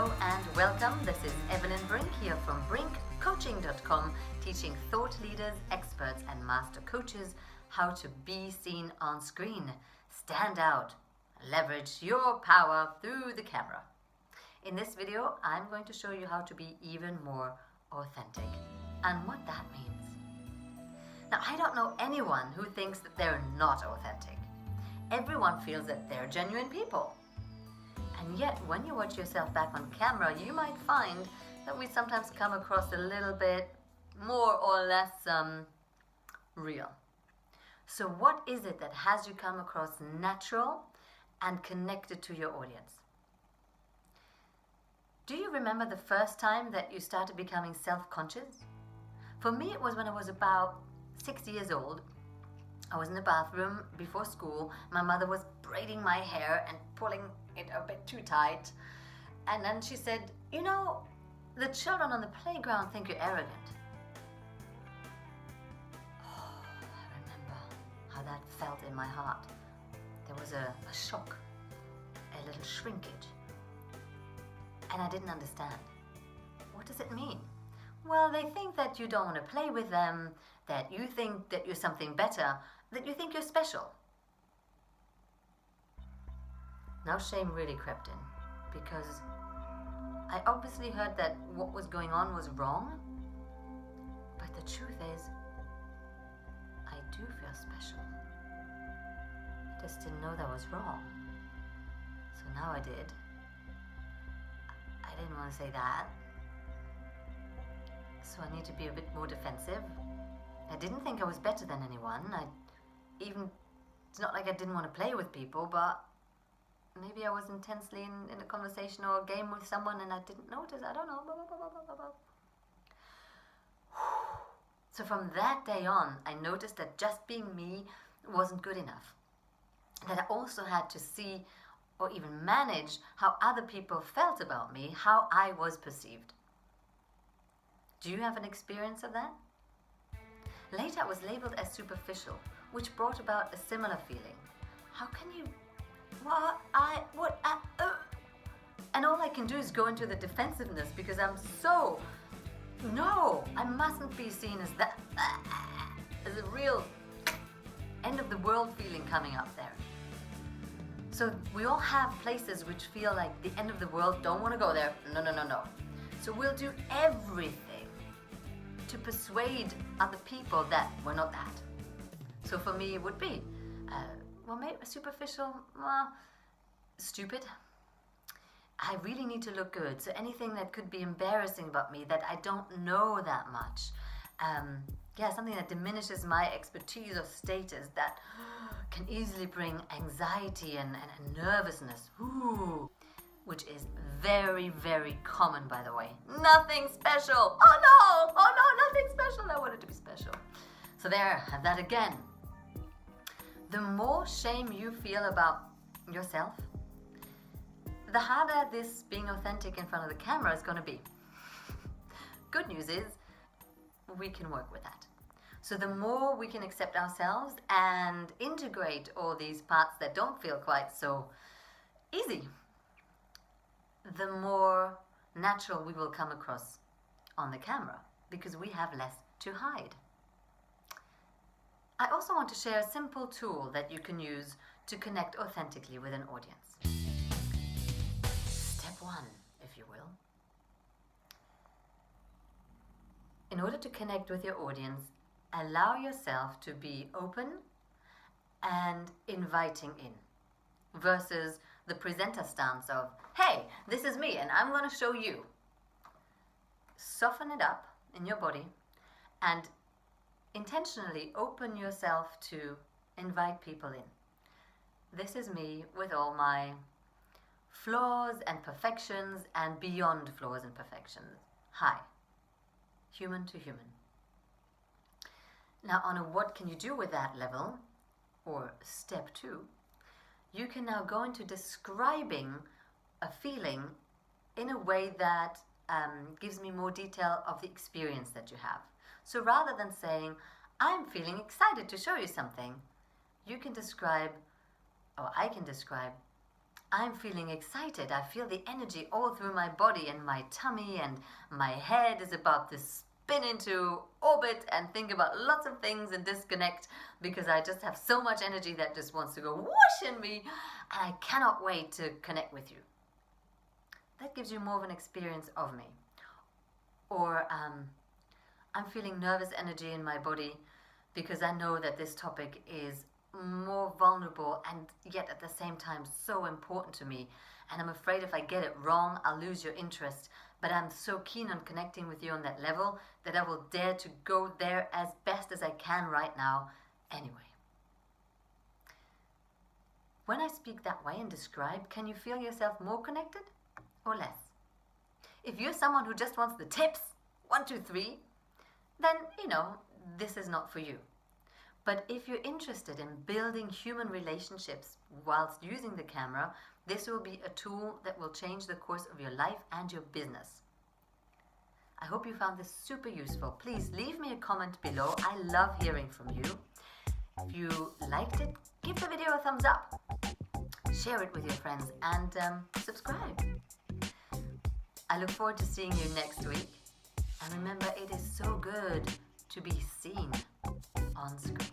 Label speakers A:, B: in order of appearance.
A: Hello and welcome. This is Evelyne Brink here from brinkcoaching.com, teaching thought leaders, experts and master coaches how to be seen on screen, stand out, leverage your power through the camera. In this video, I'm going to show you how to be even more authentic and what that means. Now, I don't know anyone who thinks that they're not authentic. Everyone feels that they're genuine people. And yet, when you watch yourself back on camera, you might find that we sometimes come across a little bit more or less real. So what is it that has you come across natural and connected to your audience? Do you remember the first time that you started becoming self-conscious? For me, it was when I was about 6 years old. I was in the bathroom before school. My mother was braiding my hair and pulling it a bit too tight. And then she said, "You know, the children on the playground think you're arrogant." Oh, I remember how that felt in my heart. There was a shock, a little shrinkage. And I didn't understand. What does it mean? Well, they think that you don't want to play with them, that you think that you're something better, that you think you're special. Now shame really crept in, because I obviously heard that what was going on was wrong, but the truth is, I do feel special. I just didn't know that was wrong. So now I did. I didn't want to say that. So I need to be a bit more defensive. I didn't think I was better than anyone. It's not like I didn't want to play with people, but maybe I was intensely in a conversation or a game with someone and I didn't notice. I don't know. Blah, blah, blah, blah, blah. So from that day on, I noticed that just being me wasn't good enough. That I also had to see or even manage how other people felt about me, how I was perceived. Do you have an experience of that? Later, I was labeled as superficial, which brought about a similar feeling. How can you... And all I can do is go into the defensiveness because I'm so... No, I mustn't be seen as that... As a real end of the world feeling coming up there. So we all have places which feel like the end of the world, don't want to go there. No. So we'll do everything to persuade other people that we're not that. So for me, it would be, maybe superficial, stupid. I really need to look good. So anything that could be embarrassing about me, that I don't know that much. Something that diminishes my expertise or status, that can easily bring anxiety and nervousness. Ooh. Which is very, very common, by the way. Nothing special. Oh no, nothing special. I wanted to be special. So there, have that again. The more shame you feel about yourself, the harder this being authentic in front of the camera is going to be. Good news is, we can work with that. So the more we can accept ourselves and integrate all these parts that don't feel quite so easy, the more natural we will come across on the camera because we have less to hide. I also want to share a simple tool that you can use to connect authentically with an audience. Step 1, if you will. In order to connect with your audience, allow yourself to be open and inviting in versus the presenter stance of, "Hey, this is me and I'm going to show you." Soften it up in your body and intentionally open yourself to invite people in. This is me with all my flaws and perfections and beyond flaws and perfections. Hi, human to human. Now on a what can you do with that level, or step 2, you can now go into describing a feeling in a way that gives me more detail of the experience that you have. So rather than saying, "I'm feeling excited to show you something," you can describe, or I can describe, I'm feeling excited. I feel the energy all through my body and my tummy, and my head is about to spin into orbit and think about lots of things and disconnect because I just have so much energy that just wants to go whoosh in me, and I cannot wait to connect with you. That gives you more of an experience of me. Or I'm feeling nervous energy in my body because I know that this topic is more vulnerable and yet at the same time so important to me, and I'm afraid if I get it wrong I'll lose your interest, but I'm so keen on connecting with you on that level that I will dare to go there as best as I can right now anyway. When I speak that way and describe, can you feel yourself more connected or less? If you're someone who just wants the tips, 1, 2, 3, then this is not for you. But if you're interested in building human relationships whilst using the camera, this will be a tool that will change the course of your life and your business. I hope you found this super useful. Please leave me a comment below. I love hearing from you. If you liked it, give the video a thumbs up. Share it with your friends and subscribe. I look forward to seeing you next week. And remember, it is so good to be seen on screen.